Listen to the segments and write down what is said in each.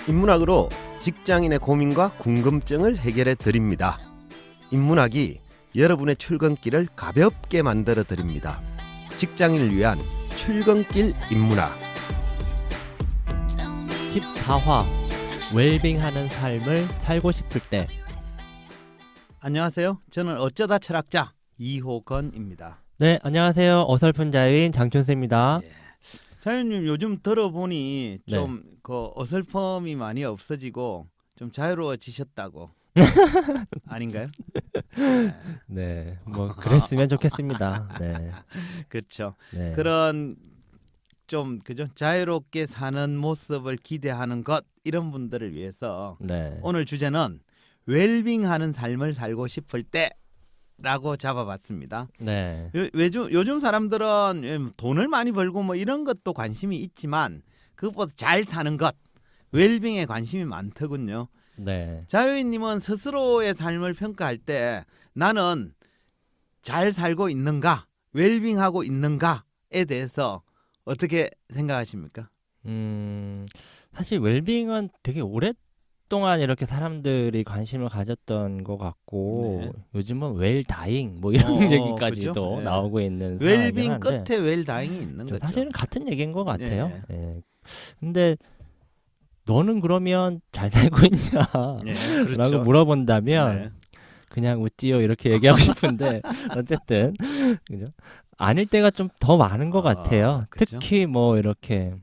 인문학으로 직장인의 고민과 궁금증을 해결해 드립니다. 인문학이 여러분의 출근길을 가볍게 만들어 드립니다. 직장인을 위한 출근길 인문학. 14화 웰빙하는 삶을 살고 싶을 때. 안녕하세요. 저는 어쩌다 철학자 이호건입니다. 네, 안녕하세요. 어설픈 자유인 장춘수입니다. 자유님 요즘 들어보니 네. 좀 그 어설픔이 많이 없어지고 좀 자유로워지셨다고. 아닌가요? 네, 뭐 그랬으면 좋겠습니다. 네, 그렇죠. 네. 그런 좀 그죠? 자유롭게 사는 모습을 기대하는 것 이런 분들을 위해서 네. 오늘 주제는 웰빙하는 삶을 살고 싶을 때라고 잡아봤습니다. 네. 요즘 사람들은 돈을 많이 벌고 뭐 이런 것도 관심이 있지만 그것보다 잘 사는 것, 웰빙에 관심이 많더군요. 네. 자유인님은 스스로의 삶을 평가할 때 나는 잘 살고 있는가, 웰빙하고 있는가에 대해서 어떻게 생각하십니까? 사실 웰빙은 되게 오랫동안 이렇게 사람들이 관심을 가졌던 것 같고 네. 요즘은 웰다잉 뭐 이런 얘기까지도 그죠? 네. 나오고 있는 웰빙 상황이긴 한데 끝에 웰다잉이 있는 거죠. 사실은 같은 얘기인 것 같아요. 네. 예. 근데 너는 그러면 잘 살고 있냐? 네, 라고 그렇죠. 물어본다면 네. 그냥 웃지요 이렇게 얘기하고 싶은데 어쨌든 그죠? 아닐 때가 좀 더 많은 것 같아요. 그죠? 특히 뭐 이렇게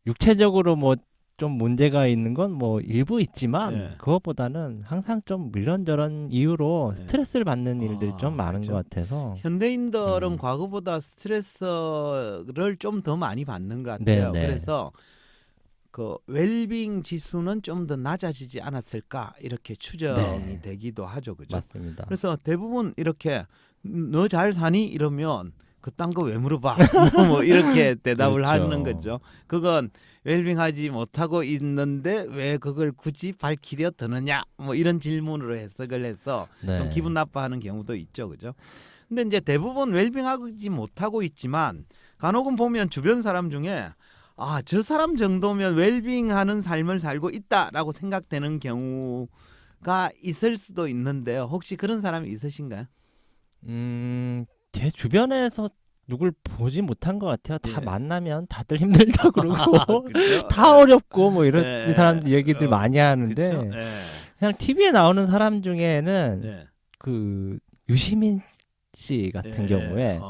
육체적으로 뭐 좀 문제가 있는 건 뭐 일부 있지만 네. 그것보다는 항상 좀 이런저런 이유로 네. 스트레스를 받는 일들이 좀 많은 그죠? 것 같아서 현대인들은 과거보다 스트레스를 좀 더 많이 받는 것 네, 같아요. 네. 그래서 그 웰빙 지수는 좀 더 낮아지지 않았을까 이렇게 추정이 네. 되기도 하죠, 그죠? 맞습니다. 그래서 대부분 이렇게 너 잘 사니 이러면 그딴 거 왜 물어봐? 뭐 이렇게 대답을 그렇죠. 하는 거죠. 그건 웰빙하지 못하고 있는데 왜 그걸 굳이 밝히려 드느냐? 뭐 이런 질문으로 해석을 해서 네. 좀 기분 나빠하는 경우도 있죠, 그죠? 근데 이제 대부분 웰빙하지 못하고 있지만 간혹은 보면 주변 사람 중에 저 사람 정도면 웰빙하는 삶을 살고 있다라고 생각되는 경우가 있을 수도 있는데요. 혹시 그런 사람이 있으신가요? 제 주변에서 누굴 보지 못한 것 같아요. 다 예. 만나면 다들 힘들다 그러고 그죠? 다 어렵고 뭐 이런 예, 사람들 얘기들 많이 하는데 그렇죠? 예. 그냥 TV에 나오는 사람 중에는 예. 그 유시민 씨 같은 경우에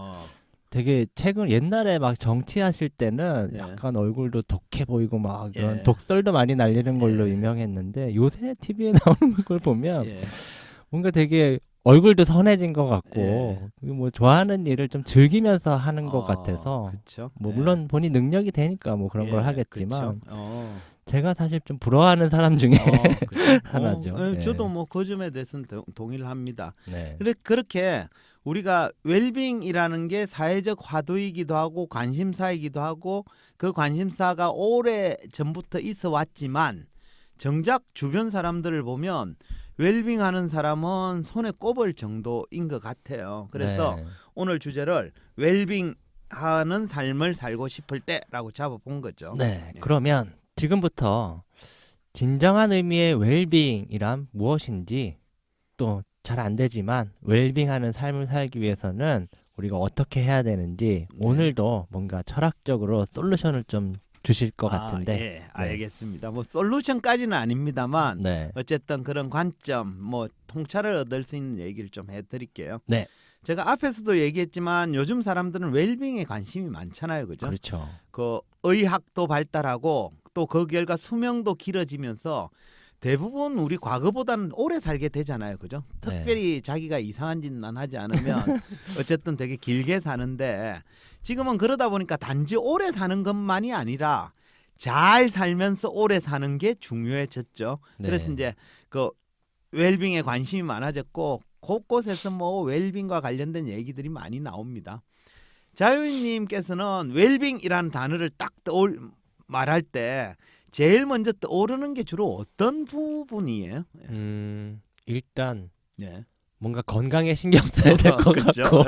되게 최근 옛날에 막 정치하실 때는 예. 약간 얼굴도 독해 보이고 막 그런 예. 독설도 많이 날리는 걸로 예. 유명했는데 요새 TV에 나오는 걸 보면 예. 뭔가 되게 얼굴도 선해진 것 같고 예. 그리고 뭐 좋아하는 일을 좀 즐기면서 하는 것 같아서 그렇죠. 뭐 물론 본인 능력이 되니까 뭐 그런 걸 예, 하겠지만 그렇죠. 제가 사실 좀 부러워하는 사람 중에 그죠? 하나죠. 예. 저도 뭐 그 점에 대해서는 동의를 합니다. 네. 그렇게 우리가 웰빙이라는 게 사회적 화두이기도 하고 관심사이기도 하고 그 관심사가 오래 전부터 있어 왔지만 정작 주변 사람들을 보면 웰빙하는 사람은 손에 꼽을 정도인 것 같아요. 그래서 네. 오늘 주제를 웰빙하는 삶을 살고 싶을 때라고 잡아본 거죠. 네. 예. 그러면 지금부터 진정한 의미의 웰빙이란 무엇인지 또 잘 안 되지만 웰빙하는 삶을 살기 위해서는 우리가 어떻게 해야 되는지 네. 오늘도 뭔가 철학적으로 솔루션을 좀 주실 것 같은데. 예, 알겠습니다. 뭐 솔루션까지는 아닙니다만 네. 어쨌든 그런 관점, 뭐 통찰을 얻을 수 있는 얘기를 좀 해드릴게요. 네. 제가 앞에서도 얘기했지만 요즘 사람들은 웰빙에 관심이 많잖아요, 그죠? 그렇죠. 그 의학도 발달하고 또 그 결과 수명도 길어지면서 대부분 우리 과거보다는 오래 살게 되잖아요, 그죠? 네. 특별히 자기가 이상한 짓만 하지 않으면 어쨌든 되게 길게 사는데 지금은 그러다 보니까 단지 오래 사는 것만이 아니라 잘 살면서 오래 사는 게 중요해졌죠. 네. 그래서 이제 그 웰빙에 관심이 많아졌고 곳곳에서 뭐 웰빙과 관련된 얘기들이 많이 나옵니다. 자유인님께서는 웰빙이라는 단어를 딱 말할 때 제일 먼저 떠오르는 게 주로 어떤 부분이에요? 일단 네. 뭔가 건강에 신경 써야 될 것 그렇죠. 같고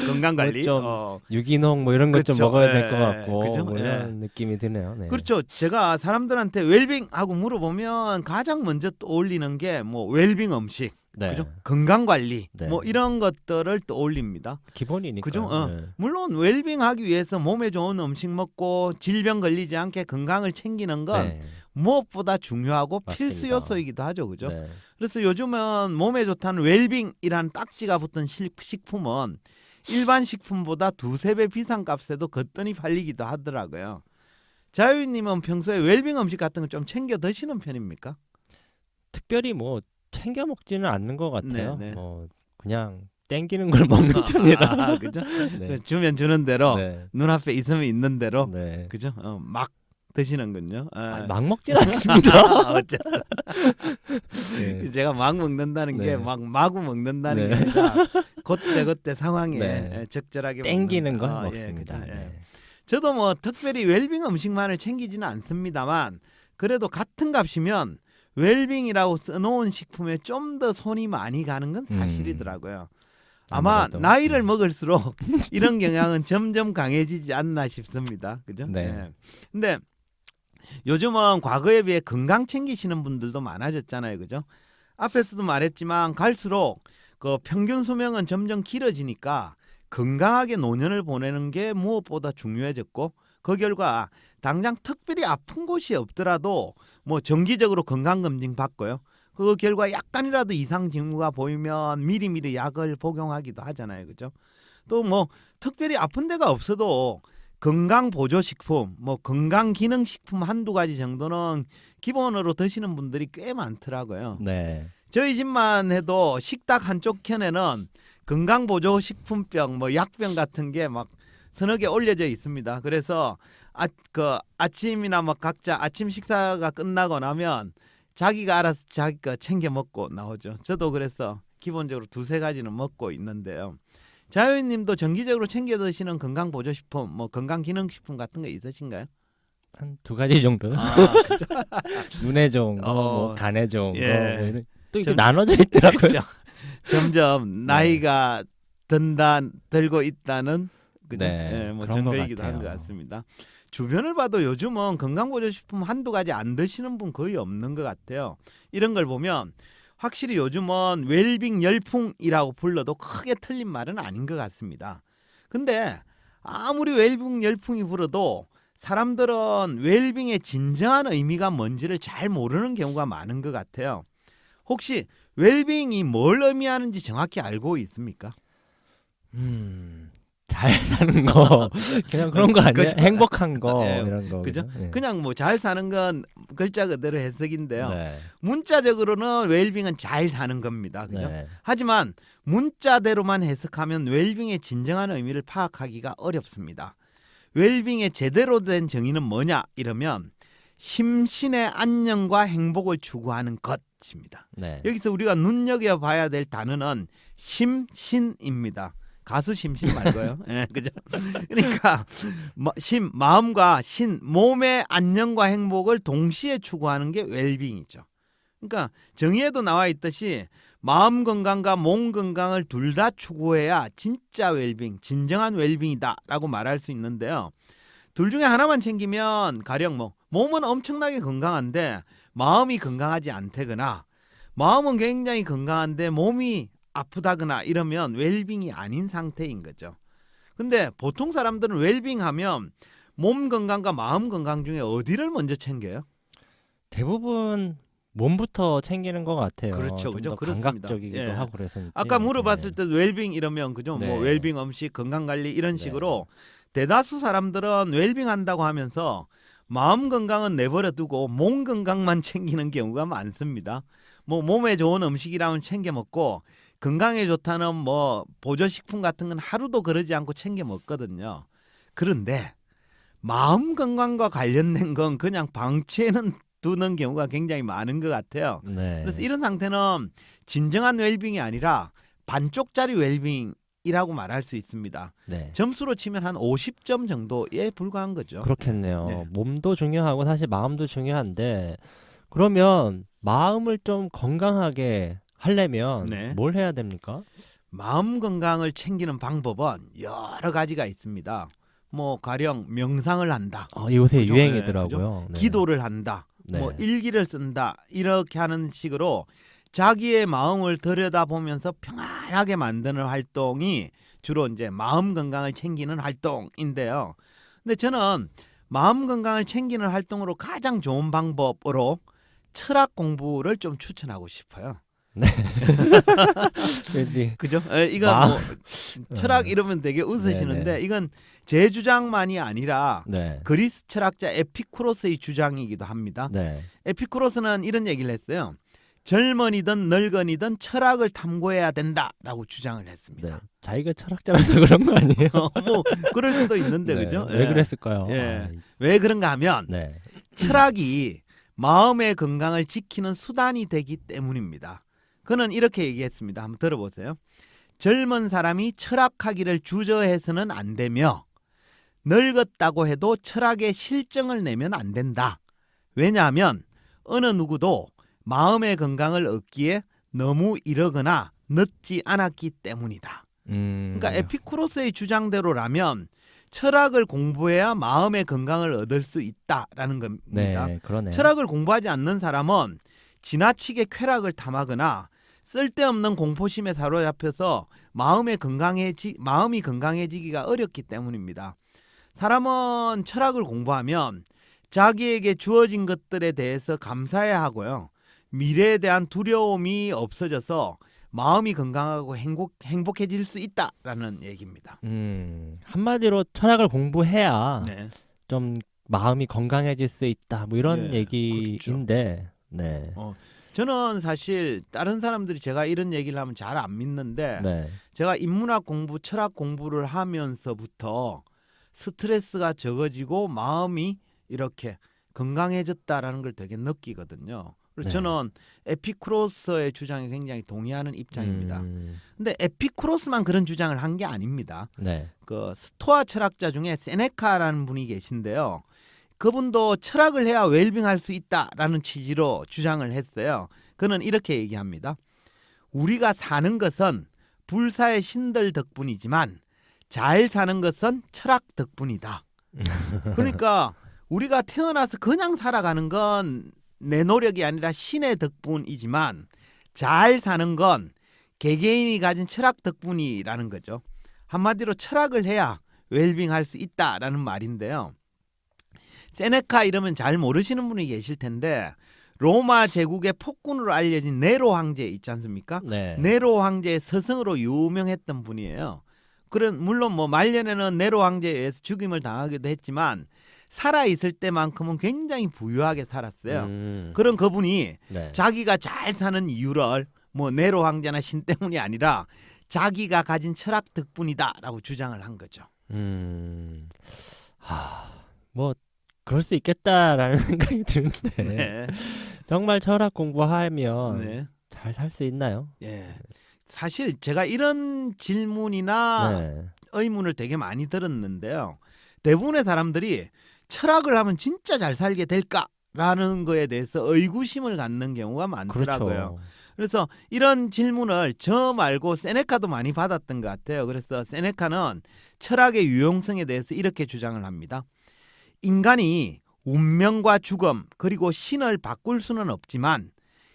건강 관리. 좀 유기농 뭐 이런 것 좀 그쵸. 먹어야 될 예, 것 같고 그죠? 뭐 이런 느낌이 드네요. 네. 그렇죠. 제가 사람들한테 웰빙하고 물어보면 가장 먼저 떠올리는 게 뭐 웰빙 음식, 네. 그죠? 건강 관리, 네. 뭐 이런 것들을 떠올립니다. 기본이니까. 그죠? 네. 물론 웰빙하기 위해서 몸에 좋은 음식 먹고 질병 걸리지 않게 건강을 챙기는 건 네. 무엇보다 중요하고 맞습니다. 필수 요소이기도 하죠, 그죠? 네. 그래서 요즘은 몸에 좋다는 웰빙이라는 딱지가 붙은 식품은 일반 식품보다 두세 배 비싼 값에도 거뜬히 팔리기도 하더라고요. 자유님은 평소에 웰빙 음식 같은 거 좀 챙겨 드시는 편입니까? 특별히 뭐 챙겨 먹지는 않는 것 같아요. 네, 네. 뭐 그냥 땡기는 걸 먹는 편이라. 그죠? 네. 주면 주는 대로 네. 눈앞에 있으면 있는 대로 네. 그죠? 막 드시는군요. 막 먹진 않습니다. 어째- 네. 제가 막 먹는다는 네. 게 막 마구 먹는다는 네. 게 아니라 그때 상황에 네. 적절하게 땡기는 걸 먹는다. 먹습니다. 그죠? 네. 저도 뭐 특별히 웰빙 음식만을 챙기지는 않습니다만 그래도 같은 값이면 웰빙이라고 써놓은 식품에 좀 더 손이 많이 가는 건 사실이더라고요. 아마 아무래도. 나이를 먹을수록 이런 경향은 점점 강해지지 않나 싶습니다. 그죠? 네. 근데 요즘은 과거에 비해 건강 챙기시는 분들도 많아졌잖아요. 그죠? 앞에서도 말했지만 갈수록 그 평균 수명은 점점 길어지니까 건강하게 노년을 보내는 게 무엇보다 중요해졌고 그 결과 당장 특별히 아픈 곳이 없더라도 뭐 정기적으로 건강검진 받고요. 그 결과 약간이라도 이상 징후가 보이면 미리미리 약을 복용하기도 하잖아요. 그죠? 또 뭐 특별히 아픈 데가 없어도 건강 보조 식품, 뭐 건강 기능 식품 한두 가지 정도는 기본으로 드시는 분들이 꽤 많더라고요. 네. 저희 집만 해도 식탁 한쪽 켠에는 건강 보조 식품병, 뭐 약병 같은 게 막 서너 개 올려져 있습니다. 그래서 아침이나 뭐 각자 아침 식사가 끝나고 나면 자기가 알아서 자기 거 챙겨 먹고 나오죠. 저도 그래서 기본적으로 두세 가지는 먹고 있는데요. 자유님도 정기적으로 챙겨 드시는 건강 보조 식품, 뭐 건강 기능 식품 같은 거 있으신가요? 한 두 가지 정도. 그죠? 눈에 좋은 거, 어, 뭐 간에 좋은 예. 거, 뭐 이런 또 이게 점- 나눠져 있더라고요. 그죠? 점점 나이가 들고 있다는 그죠? 네, 뭐 그런 것 증거이기도 한 것 같아요. 같습니다. 주변을 봐도 요즘은 건강보조식품 한두 가지 안 드시는 분 거의 없는 것 같아요. 이런 걸 보면 확실히 요즘은 웰빙 열풍이라고 불러도 크게 틀린 말은 아닌 것 같습니다. 근데 아무리 웰빙 열풍이 불어도 사람들은 웰빙의 진정한 의미가 뭔지를 잘 모르는 경우가 많은 것 같아요. 혹시 웰빙이 뭘 의미하는지 정확히 알고 있습니까? 잘 사는 거 그냥 그런 거 아니에요? 그죠? 행복한 거 예, 이런 거 그죠? 네. 그냥 뭐 잘 사는 건 글자 그대로 해석인데요. 네. 문자적으로는 웰빙은 잘 사는 겁니다. 그죠? 네. 하지만 문자대로만 해석하면 웰빙의 진정한 의미를 파악하기가 어렵습니다. 웰빙의 제대로 된 정의는 뭐냐 이러면 심신의 안녕과 행복을 추구하는 것입니다. 네. 여기서 우리가 눈여겨봐야 될 단어는 심신입니다. 가수 심신 말고요. 예, 그죠? 그러니까 마음과 신, 몸의 안녕과 행복을 동시에 추구하는 게 웰빙이죠. 그러니까 정의에도 나와 있듯이 마음 건강과 몸 건강을 둘 다 추구해야 진짜 웰빙, 진정한 웰빙이다라고 말할 수 있는데요. 둘 중에 하나만 챙기면 가령 뭐 몸은 엄청나게 건강한데 마음이 건강하지 않다거나 마음은 굉장히 건강한데 몸이 아프다거나 이러면 웰빙이 아닌 상태인 거죠. 근데 보통 사람들은 웰빙하면 몸 건강과 마음 건강 중에 어디를 먼저 챙겨요? 대부분 몸부터 챙기는 것 같아요. 그렇죠, 좀 그죠? 더 그렇습니다. 감각적이기도 예. 하고 그래서 아까 물어봤을 때 웰빙 이러면 그죠? 네. 뭐 웰빙 음식, 건강 관리 이런 네. 식으로 대다수 사람들은 웰빙 한다고 하면서 마음 건강은 내버려 두고 몸 건강만 챙기는 경우가 많습니다. 뭐 몸에 좋은 음식이라면 챙겨 먹고 건강에 좋다는 뭐 보조식품 같은 건 하루도 그러지 않고 챙겨 먹거든요. 그런데 마음 건강과 관련된 건 그냥 방치해는 두는 경우가 굉장히 많은 것 같아요. 네. 그래서 이런 상태는 진정한 웰빙이 아니라 반쪽짜리 웰빙이라고 말할 수 있습니다. 네. 점수로 치면 한 50점 정도에 불과한 거죠. 그렇겠네요. 네. 몸도 중요하고 사실 마음도 중요한데 그러면 마음을 좀 건강하게 하려면 네. 뭘 해야 됩니까? 마음 건강을 챙기는 방법은 여러 가지가 있습니다. 뭐 가령 명상을 한다. 요새 그죠? 유행이더라고요. 네. 기도를 한다. 네. 뭐 일기를 쓴다. 이렇게 하는 식으로 자기의 마음을 들여다보면서 평안하게 만드는 활동이 주로 이제 마음 건강을 챙기는 활동인데요. 근데 저는 마음 건강을 챙기는 활동으로 가장 좋은 방법으로 철학 공부를 좀 추천하고 싶어요. 왠지 그죠? 이거 마음- 뭐 철학 이러면 되게 웃으시는데 네네. 이건 제 주장만이 아니라 네. 그리스 철학자 에피쿠로스의 주장이기도 합니다. 네. 에피쿠로스는 이런 얘기를 했어요. 젊은이든 늙은이든 철학을 탐구해야 된다라고 주장을 네. 했습니다. 자기가 철학자라서 그런 거 아니에요? 뭐 그럴 수도 있는데 네. 그죠? 왜 그랬을까요? 예. 왜 그런가 하면 네. 철학이 마음의 건강을 지키는 수단이 되기 때문입니다. 그는 이렇게 얘기했습니다. 한번 들어보세요. 젊은 사람이 철학하기를 주저해서는 안 되며 늙었다고 해도 철학의 실정을 내면 안 된다. 왜냐하면 어느 누구도 마음의 건강을 얻기에 너무 이르거나 늦지 않았기 때문이다. 그러니까 에피쿠로스의 주장대로라면 철학을 공부해야 마음의 건강을 얻을 수 있다라는 겁니다. 네, 그러네요. 철학을 공부하지 않는 사람은 지나치게 쾌락을 탐하거나 쓸데없는 공포심에 사로잡혀서 마음이 건강해지기가 어렵기 때문입니다. 사람은 철학을 공부하면 자기에게 주어진 것들에 대해서 감사해야 하고요. 미래에 대한 두려움이 없어져서 마음이 건강하고 행복해질 수 있다라는 얘기입니다. 한마디로 철학을 공부해야 네. 좀 마음이 건강해질 수 있다. 뭐 이런 예, 얘기인데. 네. 저는 사실 다른 사람들이 제가 이런 얘기를 하면 잘 안 믿는데 네. 제가 인문학 공부, 철학 공부를 하면서부터 스트레스가 적어지고 마음이 이렇게 건강해졌다라는 걸 되게 느끼거든요. 그래서 네. 저는 에피쿠로스의 주장에 굉장히 동의하는 입장입니다. 음, 근데 에피쿠로스만 그런 주장을 한 게 아닙니다. 네. 그 스토아 철학자 중에 세네카라는 분이 계신데요. 그분도 철학을 해야 웰빙할 수 있다라는 취지로 주장을 했어요. 그는 이렇게 얘기합니다. 우리가 사는 것은 불사의 신들 덕분이지만 잘 사는 것은 철학 덕분이다. 그러니까 우리가 태어나서 그냥 살아가는 건 내 노력이 아니라 신의 덕분이지만 잘 사는 건 개개인이 가진 철학 덕분이라는 거죠. 한마디로 철학을 해야 웰빙할 수 있다라는 말인데요. 세네카 이러면 잘 모르시는 분이 계실 텐데 로마 제국의 폭군으로 알려진 네로 황제 있지 않습니까? 네. 네로 황제의 스승으로 유명했던 분이에요. 물론 뭐 말년에는 네로 황제에 의해서 죽임을 당하기도 했지만 살아 있을 때만큼은 굉장히 부유하게 살았어요. 그런 그분이 네. 자기가 잘 사는 이유를 뭐 네로 황제나 신 때문이 아니라 자기가 가진 철학 덕분이다라고 주장을 한 거죠. 뭐 그럴 수 있겠다라는 생각이 드는데 네. 정말 철학 공부하면 네. 잘 살 수 있나요? 예. 사실 제가 이런 질문이나 네. 의문을 되게 많이 들었는데요. 대부분의 사람들이 철학을 하면 진짜 잘 살게 될까라는 거에 대해서 의구심을 갖는 경우가 많더라고요. 그렇죠. 그래서 이런 질문을 저 말고 세네카도 많이 받았던 것 같아요. 그래서 세네카는 철학의 유용성에 대해서 이렇게 주장을 합니다. 인간이 운명과 죽음 그리고 신을 바꿀 수는 없지만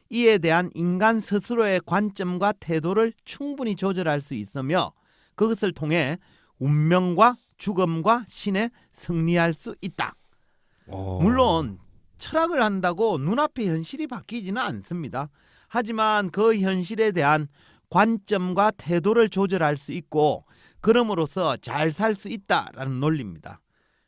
이에 대한 인간 스스로의 관점과 태도를 충분히 조절할 수 있으며 그것을 통해 운명과 죽음과 신에 승리할 수 있다. 물론 철학을 한다고 눈앞의 현실이 바뀌지는 않습니다. 하지만 그 현실에 대한 관점과 태도를 조절할 수 있고 그럼으로써 잘 살 수 있다라는 논리입니다.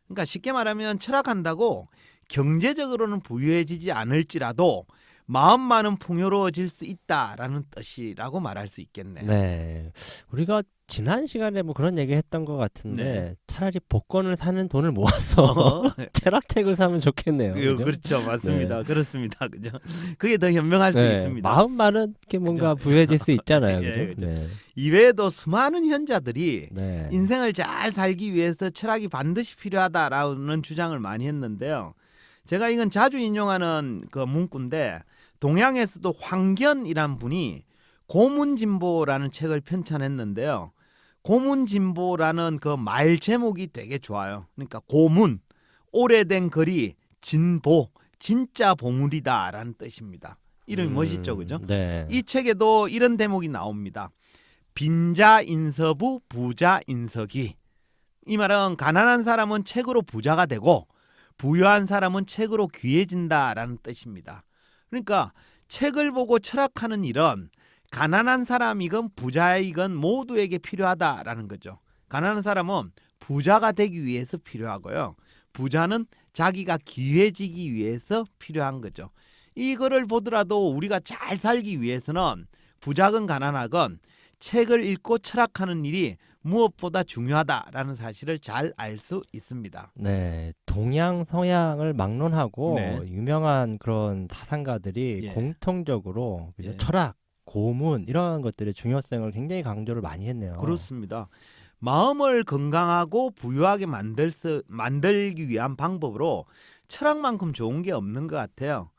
그러니까 쉽게 말하면 철학한다고 경제적으로는 부유해지지 않을지라도 마음만은 풍요로워질 수 있다라는 뜻이라고 말할 수 있겠네요. 네. 우리가 지난 시간에 뭐 그런 얘기 했던 것 같은데 네. 차라리 복권을 사는 돈을 모아서 철학책을 사면 좋겠네요. 그죠? 그렇죠, 맞습니다. 그렇습니다, 그죠? 그게 더 현명할 수 네. 있습니다. 마음만은 이렇게 뭔가 그죠? 부유해질 수 있잖아요. 예, 그죠? 그죠. 네. 이외에도 수많은 현자들이 네. 인생을 잘 살기 위해서 철학이 반드시 필요하다라는 주장을 많이 했는데요. 제가 이건 자주 인용하는 그 문구인데 동양에서도 황견이란 분이 고문진보라는 책을 편찬했는데요. 고문진보라는 그 말 제목이 되게 좋아요. 그러니까 고문, 오래된 글이 진보, 진짜 보물이다라는 뜻입니다. 이름이 멋있죠, 그죠? 네. 이 책에도 이런 대목이 나옵니다. 빈자 인서부, 부자 인서기. 이 말은 가난한 사람은 책으로 부자가 되고 부유한 사람은 책으로 귀해진다라는 뜻입니다. 그러니까 책을 보고 철학하는 일은 가난한 사람이건 부자이건 모두에게 필요하다라는 거죠. 가난한 사람은 부자가 되기 위해서 필요하고요. 부자는 자기가 귀해지기 위해서 필요한 거죠. 이거를 보더라도 우리가 잘 살기 위해서는 부자건 가난하건 책을 읽고 철학하는 일이 무엇보다 중요하다라는 사실을 잘 알 수 있습니다. 네, 동양 서양을 막론하고 네. 유명한 그런 사상가들이 예. 공통적으로 그죠? 예. 철학, 고문 이런 것들의 중요성을 굉장히 강조를 많이 했네요. 그렇습니다. 마음을 건강하고 부유하게 만들기 위한 방법으로 철학만큼 좋은 게 없는 것 같아요.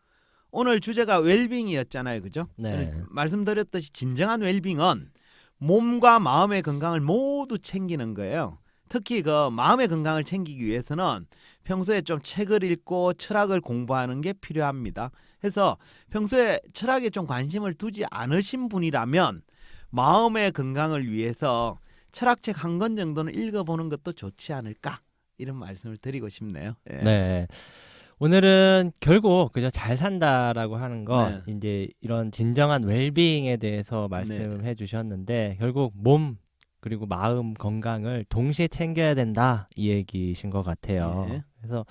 오늘 주제가 웰빙이었잖아요, 그죠? 네. 말씀드렸듯이 진정한 웰빙은 몸과 마음의 건강을 모두 챙기는 거예요. 특히 그 마음의 건강을 챙기기 위해서는 평소에 좀 책을 읽고 철학을 공부하는 게 필요합니다. 해서 평소에 철학에 좀 관심을 두지 않으신 분이라면 마음의 건강을 위해서 철학책 한 권 정도는 읽어보는 것도 좋지 않을까, 이런 말씀을 드리고 싶네요. 예. 네. 오늘은 결국 그저 잘 산다라고 하는 거 네. 이제 이런 진정한 웰빙에 대해서 말씀해 주셨는데 결국 몸 그리고 마음 건강을 동시에 챙겨야 된다 이 얘기신 것 같아요. 예. 그래서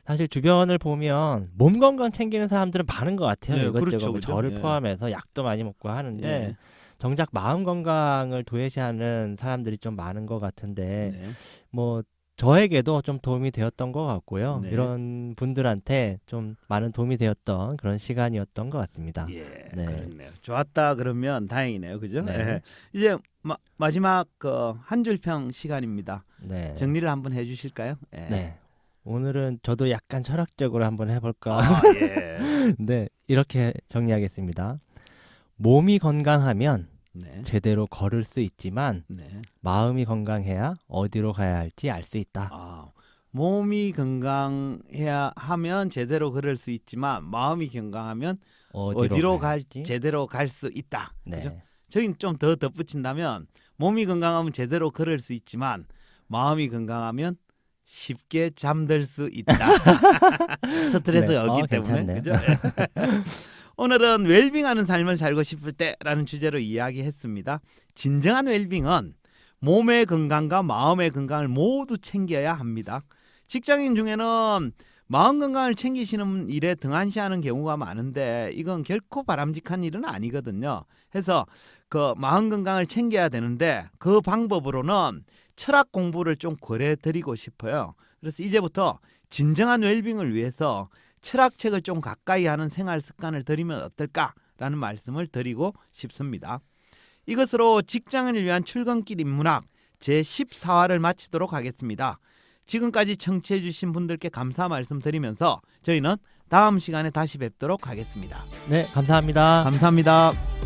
사실 주변을 보면 몸 건강 챙기는 사람들은 많은 것 같아요. 네, 이것저것 그렇죠, 뭐 그렇죠. 저를 예. 포함해서 약도 많이 먹고 하는데 예. 정작 마음 건강을 도외시하는 사람들이 좀 많은 것 같은데 네. 뭐 저에게도 좀 도움이 되었던 것 같고요. 네. 이런 분들한테 좀 많은 도움이 되었던 그런 시간이었던 것 같습니다. 예, 네. 그렇네요. 좋았다 그러면 다행이네요, 그죠? 네. 예. 이제 마지막 그 한 줄평 시간입니다. 네. 정리를 한번 해주실까요? 예. 네. 오늘은 저도 약간 철학적으로 한번 해볼까. 아, 예. 네, 이렇게 정리하겠습니다. 몸이 건강하면 네. 제대로 걸을 수 있지만 네. 마음이 건강해야 어디로 가야 할지 알 수 있다. 아, 몸이 건강해야 하면 제대로 걸을 수 있지만 마음이 건강하면 어디로 가야 제대로 갈 수 있다. 네. 그죠? 저긴 좀 더 덧붙인다면 몸이 건강하면 제대로 걸을 수 있지만 마음이 건강하면 쉽게 잠들 수 있다. 스트레스가 네. 없기 때문에. 괜찮네요. 그죠? 오늘은 웰빙하는 삶을 살고 싶을 때라는 주제로 이야기했습니다. 진정한 웰빙은 몸의 건강과 마음의 건강을 모두 챙겨야 합니다. 직장인 중에는 마음 건강을 챙기시는 일에 등한시하는 경우가 많은데 이건 결코 바람직한 일은 아니거든요. 해서 그 마음 건강을 챙겨야 되는데 그 방법으로는 철학 공부를 좀 권해드리고 싶어요. 그래서 이제부터 진정한 웰빙을 위해서 철학책을 좀 가까이 하는 생활 습관을 들이면 어떨까라는 말씀을 드리고 싶습니다. 이것으로 직장인을 위한 출근길 인문학 제14화를 마치도록 하겠습니다. 지금까지 청취해 주신 분들께 감사 말씀드리면서 저희는 다음 시간에 다시 뵙도록 하겠습니다. 네, 감사합니다. 감사합니다.